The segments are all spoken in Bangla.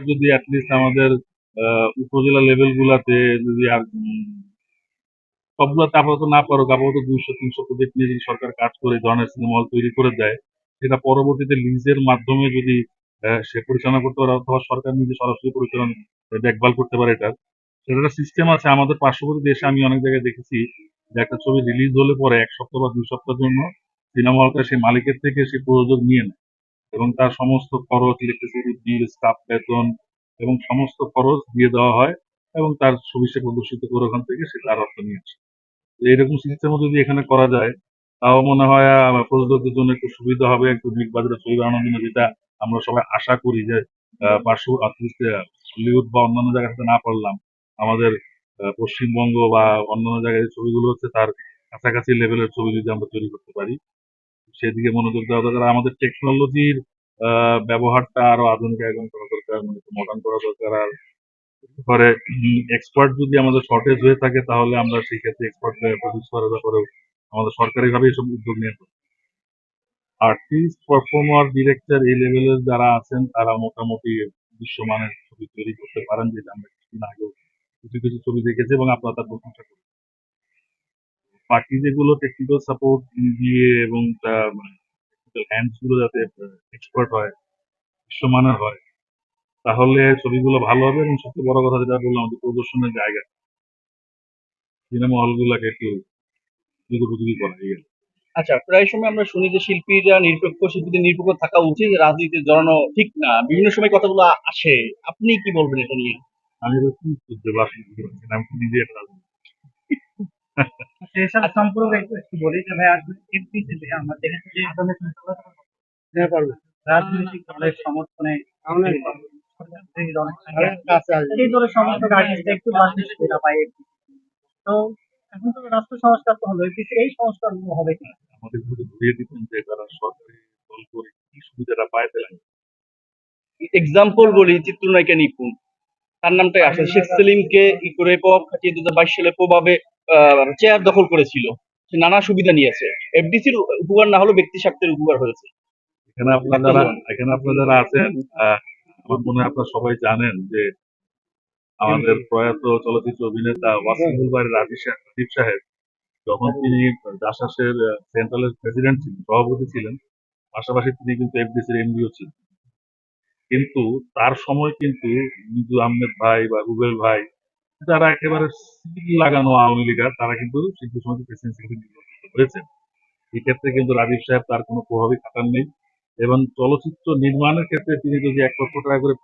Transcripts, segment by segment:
যদি অ্যাটলিস্ট আমাদের উপজেলা লেভেল গুলাতে যদি আর সবগুলাতে আপাতত না পারুক, আপাতত 200-300 প্রজেক্ট নিয়ে যদি সরকার কাজ করে এই ধরনের সিনেমা হল তৈরি করে দেয়, সেটা পরবর্তীতে লিজের মাধ্যমে যদি সে পরিচালনা করতে পারে অথবা সরকার নিজে সরাসরি পরিচালনা দেখভাল করতে পারে এটার, সেটার একটা সিস্টেম আছে। আমাদের পার্শ্ববর্তী দেশে আমি অনেক জায়গায় দেখেছি যে একটা ছবি রিলিজ হলে পরে 1 সপ্তাহ বা 2 সপ্তাহের জন্য সিনেমা হলটা সেই মালিকের থেকে সে প্রযোজক নিয়ে নেয় এবং তার সমস্ত খরচ, ইলেকট্রিসিটি বিল, স্টাফ বেতন এবং সমস্ত খরচ দিয়ে দেওয়া হয় এবং তার ছবি সে প্রদর্শিত করে ওখান থেকে সে তার অর্থ নিয়ে আসে। তো এরকম সিস্টেমও যদি এখানে করা যায়, তাও মনে হয় প্রযোজকদের জন্য একটু সুবিধা হবে, একটু বিগ বাজেটের ছবি বানানোর জন্য, যেটা আমরা সবাই আশা করি যে পার্শ্ব অ্যাটলিস্ট হলিউড বা অন্যান্য জায়গাতে না পারলাম, আমাদের পশ্চিমবঙ্গ বা অন্যান্য জায়গায় যে ছবিগুলো হচ্ছে তার কাছাকাছি লেভেলের ছবি যদি আমরা তৈরি করতে পারি, সেদিকে মনোযোগ দেওয়া দরকার। আর আমাদের টেকনোলজির ব্যবহারটা আরো আধুনিকায়ন করা দরকার, মানে একটু মডার্ন করা দরকার। আর পরে এক্সপার্ট যদি আমাদের শর্টেজ হয়ে থাকে তাহলে আমরা সেই ক্ষেত্রে এক্সপার্ট প্রডিউস করার ব্যাপারেও আমাদের সরকারিভাবে এসব উদ্যোগ নিয়ে আর্টিস্ট, পারফর্মার, ডিরেক্টর এই লেভেলের যারা আছেন তারা মোটামুটি বিশ্বমানের ছবি তৈরি করতে পারেন, যেটা আমরা কিছুদিন আগেও কিছু কিছু ছবি দেখেছি এবং আপনারা তার প্রশংসা করি। বাকি যেগুলো টেকনিক্যাল সাপোর্ট দিয়ে এবং হ্যান্ডস গুলো যাতে এক্সপার্ট হয়, বিশ্বমানের হয়, তাহলে ছবিগুলো ভালো হবে। এবং সবচেয়ে বড় কথা যেটা বললাম, আমাদের প্রদর্শনের জায়গা, সিনেমা হলগুলোকে একটু উপযোগী করা এই আর কি। আচ্ছা, প্রায় সময় আমরা শুনি যে শিল্পীদের নিরপেক্ষ থাকা উচিত, রাজনীতিতে জড়ানো ঠিক না। বিভিন্ন সময় কথাগুলো আসে। আপনি কি বলবেন এটা নিয়ে? আমি তো কি করতে পারছি বুঝতে পারছি না, আমি তো নিজে একটা রাজনীতি। এসব সম্পর্কে একটু বলি যে ভাই আসলে এমপিতে আমরা দেখেছি যে রাজনৈতিক দলের সমর্থনে এই দলের সমর্থক আর্টিস্টরা একটু বাড়তি সুবিধা পায় MP তো এখন তো রাষ্ট্র সংস্কার তো হলো এমপিতে এই সংস্কারগুলো হবে কি? আমাদের যদি ঘুরিয়ে দিতেন যে তারা সরকারি দল করে কি সুবিধাটা পায় পেলেন। এক্সাম্পল বলি, চিত্রনায়িকা নিপুণ, তার নামটাই আসে। শেখ সেলিমকে ই করে প্রভাব খাটিয়ে 2022 সালে প্রভাবে চেয়ার দখল করেছিল। সে নানা সুবিধা নিয়েছে। এফডিসির উপকার না হলেও ব্যক্তি স্বার্থের উপকার হয়েছে। এখানে আপনারা আছেন, আমার মনে হয় আপনারা সবাই জানেন যে আমাদের প্রয়াত চলচ্চিত্র অভিনেতা ওয়াসিমুল বাড়ির রাজীব সাহেব যখন তিনি জাসাসের সেন্ট্রালের প্রেসিডেন্ট ছিলেন, সভাপতি ছিলেন, পাশাপাশি তিনি কিন্তু এফডিসির এমডিও ছিলেন। কিন্তু তার সময় কিন্তু মিজু আহমেদ ভাই বা রুবেল ভাই, যারা একেবারে সিল লাগানো আওয়ামী লীগার, তারা কিন্তু শিল্পী সমিতি প্রেসিডেন্ট সেক্রেটারি নির্বাচিত হয়েছে। এক্ষেত্রে কিন্তু রাজীব সাহেব তার কোনো প্রভাবই খাটান নেই। এবং চলচ্চিত্র নির্মাণের ক্ষেত্রে তিনি যদি 1 লক্ষ টাকা করে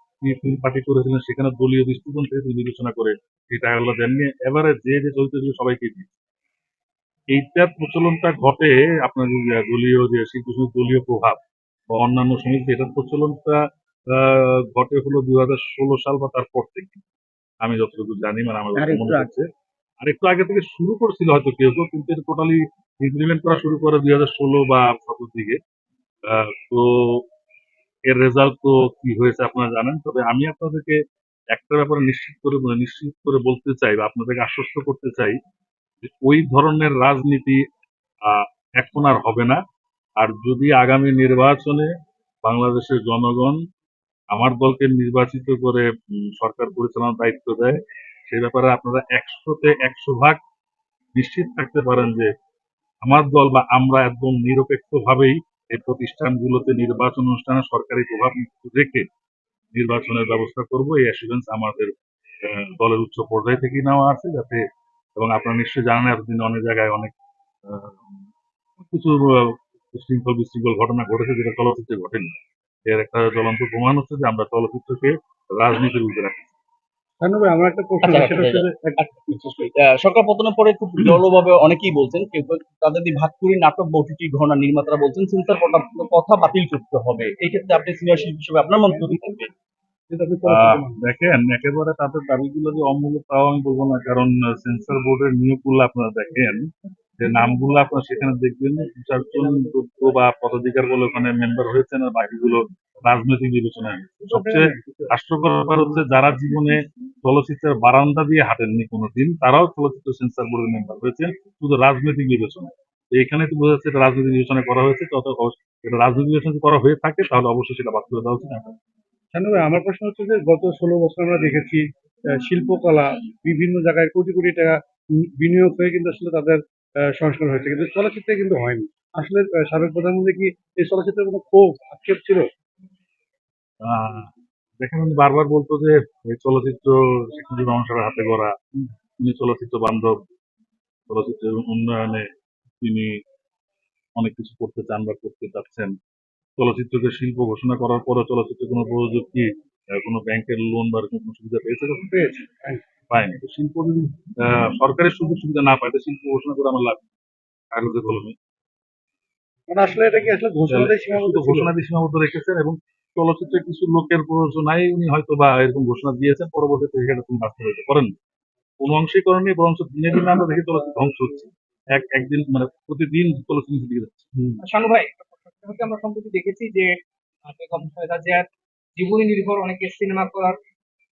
ফিল্ম পার্টি করেছিলেন, সেখানে দলীয় দৃষ্টিকোণ থেকে তিনি বিবেচনা করে এই টাকাগুলো দেননি, এবারে যে চরিত্রগুলো সবাইকে দিয়ে এইটার প্রচলনটা ঘটে। আপনার যে দলীয় যে শিল্পী সমিতির দলীয় প্রভাব বা অন্যান্য সমিতি, এটার প্রচলনটা ঘটে হলো 2016 সাল বা তারপর থেকে, আমি যতটুকু জানি, মানে আমার যতটুকু মনে পড়ছে। আর একটু আগে থেকে শুরু করেছিল হয়তো কেউ কেউ, কিন্তু এটা টোটালি ইমপ্লিমেন্ট করা শুরু করে 2016 বা 17 দিকে। তো এর রেজাল্ট তো কি হয়েছে আপনারা জানেন। তবে আমি আপনাদেরকে একটা ব্যাপারে নিশ্চিত করে বলতে চাই বা আপনাদেরকে আশ্বস্ত করতে চাই যে ওই ধরনের রাজনীতি এখন আর হবে না। আর যদি আগামী নির্বাচনে বাংলাদেশের জনগণ আমার দলকে নির্বাচিত করে সরকার পরিচালনার দায়িত্ব দেয়, সে ব্যাপারে আপনারা 100-তে 100 ভাগ নিশ্চিত থাকতে পারেন যে আমার দল বা আমরা একদম নিরপেক্ষভাবেই এই প্রতিষ্ঠানগুলোতে নির্বাচন অনুষ্ঠানে সরকারি প্রভাব রেখে নির্বাচনের ব্যবস্থা করব। এই অ্যাসুরেন্স আমাদের দলের উচ্চ পর্যায় থেকেই নেওয়া আছে, যাতে, এবং আপনারা নিশ্চয়ই জানেন এতদিন অনেক জায়গায় অনেক আহ, কিছু উশৃঙ্খল বিশৃঙ্খল ঘটনা ঘটেছে যেটা চলচ্চিত্রে ঘটেনি। এর একটা জ্বলন্ত প্রমাণ হচ্ছে যে আমরা চলচ্চিত্রকে রাজনীতির রূপে রাখি। ধন্যবাদ। আমার একটা প্রশ্ন আচ্ছা, সেটা হচ্ছে যে সরকার পতনের পরে খুব জলভাবে অনেকেই বলছেন, কেউ কেউ তাদের দিয়ে ভাতকুড়ি নাটক বা ওটিটি ঘটনা নির্মাতারা বলছেন সেন্সর কথা বাতিল করতে হবে। এই ক্ষেত্রে আপনি সিনিয়র শিল্পী হিসেবে আপনার মন্তব্য কি থাকবে? দেখেন, একেবারে তাদের দাবিগুলো যে অমূলক তাও আমি বলবো না, কারণ সেন্সর বোর্ডের নিয়োগগুলো আপনারা দেখেন, যে নামগুলো আপনারা সেখানে দেখবেন 2-4 জন যোগ্য বা পদাধিকার বলে ওখানে মেম্বার হয়েছেন, আর বাকিগুলো রাজনৈতিক বিবেচনায় হয়েছে। সবচেয়ে হাস্যকর ব্যাপার হচ্ছে যারা জীবনে চলচ্চিত্রের বারান্দা দিয়ে হাঁটেননি কোনোদিন, তারাও চলচ্চিত্র সেন্সর বোর্ডের মেম্বার হয়েছে শুধু রাজনৈতিক বিবেচনায়। তো এখানে তো বোঝা যাচ্ছে এটা রাজনৈতিক বিবেচনা করা হয়েছে। তত এটা রাজনৈতিক বিবেচনা যদি করা হয়ে থাকে তাহলে অবশ্যই সেটা বাদ করে দেওয়া উচিত। শানু ভাই, আমার প্রশ্ন হচ্ছে যে গত 16 বছর আমরা দেখেছি শিল্পকলা বিভিন্ন জায়গায় কোটি কোটি টাকা বিনিয়োগ হয়ে কিন্তু আসলে তাদের সংস্কার হয়েছে, কিন্তু চলচ্চিত্রে কিন্তু হয়নি। আসলে সাবেক প্রধানমন্ত্রী কি এই চলচ্চিত্রের কোনো ক্ষোভ আক্ষেপ ছিল? আহ দেখেন, উনি বারবার বলতো যে এই চলচ্চিত্র শেখ মুজিবুর রহমান সাহেবের হাতে গড়া, তিনি চলচ্চিত্র বান্ধব, চলচ্চিত্রের উন্নয়নে তিনি অনেক কিছু করতে চান বা করতে চাচ্ছেন। চলচ্চিত্রকে শিল্প ঘোষণা করার পরও চলচ্চিত্রে কোনো প্রযোজক কি কোনো ব্যাংকের লোন বা এরকম কোনো সুবিধা পেয়েছে কখনো? পেয়েছে। পায়নি। তো শিল্প যদি সরকারের সুযোগ সুবিধা না পায়, তো শিল্প ঘোষণা করে আমার লাভ কি? কাগজে কলমে। মানে আসলে এটা কি আসলে ঘোষণাতেই সীমাবদ্ধ শুধু ছিল? ঘোষণা দিয়ে সীমাবদ্ধ রেখেছেন, এবং চলচ্চিত্রে কিছু লোকের প্ররোচনায় উনি হয়তো বা এরকম ঘোষণা দিয়েছেন, পরবর্তীতে সেটা তিনি বাস্তবায়িত করেন। কোনো অংশই করেননি, বরঞ্চ দিনে দিনে আমরা দেখি চলচ্চিত্র ধ্বংস হচ্ছে। একদিন মানে প্রতিদিন চলচ্চিত্র নিচের দিকে যাচ্ছে। শানু ভাই, একটা হচ্ছে আমরা সম্প্রতি দেখেছি যে বেগম খালেদা জিয়ার জীবনী নির্ভর অনেকে সিনেমা করার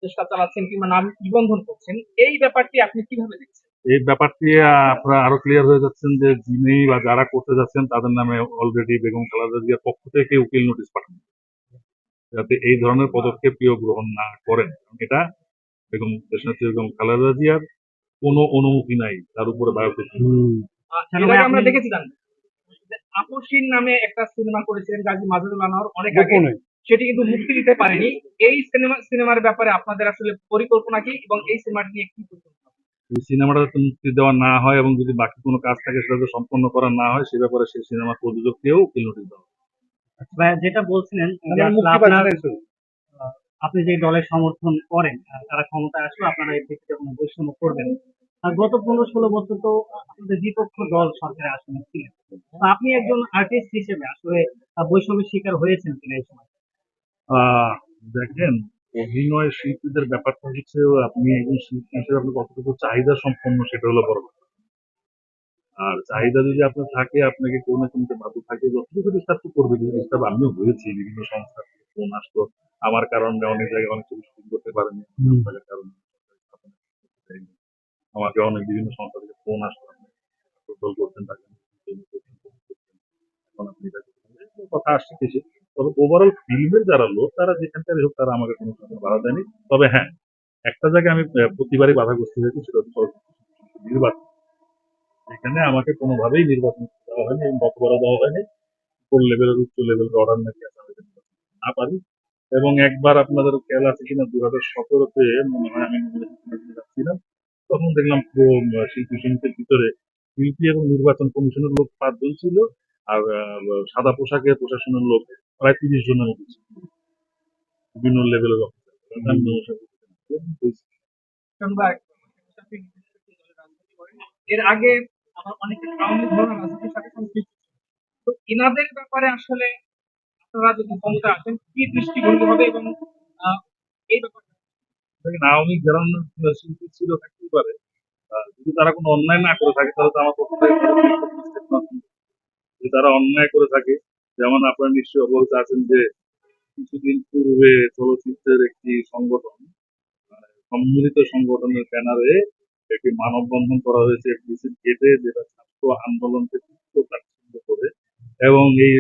চেষ্টা চালাচ্ছেন কিংবা নাম নিবন্ধন করছেন, এই ব্যাপারটি আপনি কিভাবে দেখছেন? এই ব্যাপারটি আপনারা আরো ক্লিয়ার হয়ে যাচ্ছেন যে যিনি বা যারা করতে যাচ্ছেন তাদের নামে অলরেডি বেগম খালেদা জিয়ার পক্ষ থেকে উকিল নোটিশ পাঠানো, যাতে এই ধরনের পদক্ষেপ কেউ গ্রহণ না করেন। কারণ এটা দেশনেত্রী বেগম খালেদা জিয়ার কোনো অনুমতি নাই তার উপরে বায়োপিক। শানু এর ভাই, আগে আমরা আপনি দেখেছি জানেন যে আপসীন নামে একটা সিনেমা করেছিলেন গাজী মাজহারুল আনোয়ার অনেক আগে, গোপনে। সেটি কিন্তু মুক্তি দিতে পারেনি। এই সিনেমার ব্যাপারে আপনাদের আসলে পরিকল্পনা কি এবং এই সিনেমাটি নিয়ে কি পরিকল্পনা? এই সিনেমাটা যাতে মুক্তি দেওয়া না হয় এবং যদি বাকি কোনো কাজ থাকে সেটা যাতে সম্পন্ন করা না হয়, সে ব্যাপারে সেই সিনেমার প্রযোজককেও উকিল নোটিশ দেওয়া হবে। ভাই যেটা বলছিলেন যে মানে আসলে মুক্তি আপনার পাচ্ছে না শুধু। আপনি যে দলের সমর্থন করেন, তারা ক্ষমতায় আসলে আপনারা এর ভিত্তিতে কোনো বৈষম্য করবেন না। আর গত 15-16 বছর তো আপনাদের বিপক্ষ দল সরকারে আসলে ছিলেন। তো আপনি একজন আর্টিস্ট হিসেবে আসলে বৈষম্যের শিকার হয়েছেন কিনা এই সময়? আহ দেখেন, অভিনয় শিল্পীদের ব্যাপারটা হচ্ছে আপনি একজন শিল্পী হিসেবে আপনি কতটুকু চাহিদা সম্পন্ন সেটা হলো বড় কথা। আর চাহিদা যদি আপনার থাকে, আপনাকে কেউ না কিনতে বাধ্য থাকে, যতটুকু ডিস্টার্ব তো করবে। কিন্তু ডিস্টার্ব আমিও হয়েছি, বিভিন্ন সংস্থা থেকে ফোন আসতো আমার কারণে, অনেক জায়গায় অনেক কিছু শুটিং করতে পারেনি আপনাদের কারণে, আমাকে অনেক বিভিন্ন সংস্থা থেকে ফোন আসতো, আপনি প্রপোজাল করতেন তাকে, এখন আপনি এটা করছেন। এরকম কথা আসছে কিছু। তবে ওভারঅল ফিল্মের যারা লোক তারা যেখানকারই হোক তারা আমাকে কোনো সময় বাধা দেয়নি। তবে হ্যাঁ, একটা জায়গায় আমি প্রতিবারই বাধাগ্রস্ত হয়েছি, সেটা হচ্ছে চলচ্চিত্র নির্বাচন। এখানে আমাকে কোনোভাবেই নির্বাচন দেওয়া হয়নি এবং গতবারও দেওয়া হয়নি। উপর লেভেলের উচ্চ লেভেলের অর্ডার নাকি আছে আমি এটা না পারি। এবং একবার আপনাদের খেয়াল আছে কিনা, 2017-তে মনে হয় আমি নির্বাচন যাচ্ছিলাম, তখন দেখলাম পুরো শিল্পী সমিতির ভিতরে শিল্পী এবং নির্বাচন কমিশনের লোক 5 জন ছিল, আর সাদা পোশাকে প্রশাসনের লোক প্রায় 30 জনের মতো ছিল, বিভিন্ন লেভেলের অফিসার। শানু ভাই, আপনি দলের রাজনীতি করেন। এর আগে আমার অনেকে আওয়ামী লীগ ধরনের রাজনীতির সাথে সংশ্লিষ্ট ছিল। তো এনাদের ব্যাপারে আসলে আপনারা যদি ক্ষমতা আসেন কি দৃষ্টিভঙ্গি হবে এবং এই ব্যাপারটা? আওয়ামী লীগ যারা শিল্পী ছিল থাকতেই পারে, যদি তারা কোনো অন্যায় না করে থাকে তাহলে তো আমার পক্ষ থেকে যে তারা অন্যায় করে থাকে। যেমন আপনারা নিশ্চয়ই অবগত আছেন যে কিছুদিন পূর্বে চলচ্চিত্রের একটি সংগঠন, সম্মিলিত সংগঠনের ব্যানারে একটি মানববন্ধন করা হয়েছে এফডিসির গেটে, যেটা ছাত্র আন্দোলনকে তাচ্ছিল্য করে এবং এই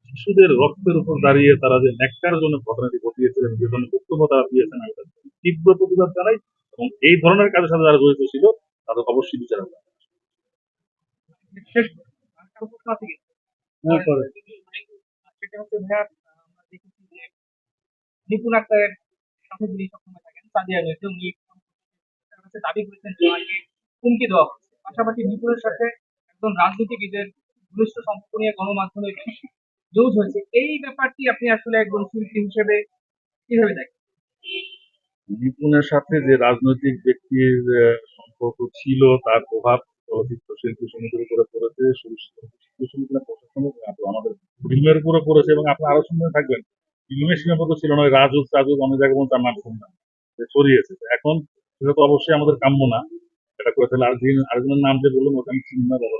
শিশুদের রক্তের উপর দাঁড়িয়ে তারা যে ন্যাক্কারজনক ঘটনাটি ঘটিয়েছিলেন, যে ধরনের বক্তব্য তারা দিয়েছেন, আমি তার তীব্র প্রতিবাদ জানাই এবং এই ধরনের কাজের সাথে যারা জড়িত ছিল তাদের অবশ্যই বিচার হবে। শেষ আর কারো প্রশ্ন আছে কি? হ্যাঁ, করে। সেটা হচ্ছে ভাইয়া, আমরা দেখেছি যে নিপুণ আক্তারের সাথে যিনি সবসময় থাকেন সাদিয়া মির্জা, উনি তার কাছে দাবি করেছেন যে ওনাকে হুমকি দেওয়া হচ্ছে। পাশাপাশি নিপুণের সাথে একজন রাজনীতিবিদের ঘনিষ্ঠ সম্পর্ক নিয়ে গণমাধ্যমে বেশ নিউজ হয়েছে। এই ব্যাপারটি আপনি আসলে একজন শিল্পী হিসেবে কিভাবে দেখেন? নিপুণের সাথে যে রাজনৈতিক ব্যক্তির সম্পর্ক ছিল, তার প্রভাব চলচ্চিত্র শিল্পী সমিতির উপরে পড়েছে, শুধু শিল্পী সমিতি না, প্রশাসনিক আমাদের ফিল্মের উপরে পড়েছে। এবং আপনি আরো শুনে থাকবেন, ফিল্মের সীমাবদ্ধ ছিল নয়, রাজুক টাজুক অনেক জায়গায় পর্যন্ত তার নাম শুনলাম যে ছড়িয়েছে। তো এখন সেটা তো অবশ্যই আমাদের কাম্য না, এটা করে ফেলে। আরেকজনের নাম যে বললাম ওটা আমি চিনি না, বাবা